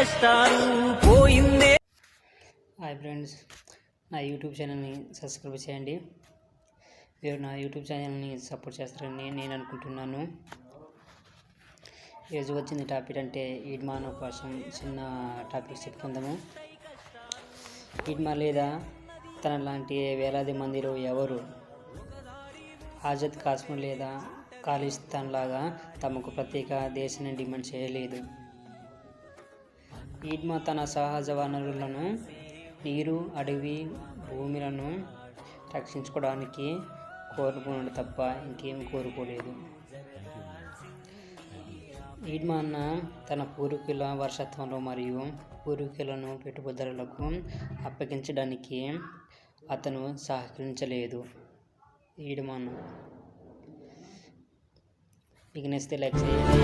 కష్టాలు పోయిందే. Hi friends, నా యూట్యూబ్ ఛానల్ని సబ్స్క్రైబ్ చేయండి. మీరు నా యూట్యూబ్ ఛానల్ని సపోర్ట్ చేస్తారని నేను అనుకుంటున్నాను. ఈరోజు వచ్చింది టాపిక్ అంటే ఈడ్మాన్ కోసం చిన్న టాపిక్ చెప్పుకుందాము. ఈడ్మా లేదా తన లాంటి వేలాది మందిలో ఎవరు ఆజాద్ కాశ్మీర్ లేదా ఖాళిస్తాన్ లాగా తమకు ప్రత్యేక దేశాన్ని డిమాండ్ చేయలేదు. ఈడ్మా తన సహజ వనరులను, నీరు, అడవి, భూములను రక్షించుకోవడానికి కోరుకున్నాడు తప్ప ఇంకేం కోరుకోలేదు. ఈడ్మా తన పూర్వీకుల వారసత్వంలో మరియు పూర్వీకులను పెట్టుబడులకు అప్పగించడానికి అతను సహకరించలేదు. ఈడ్మాన్ మీకు నచ్చితే లైక్ చేయండి.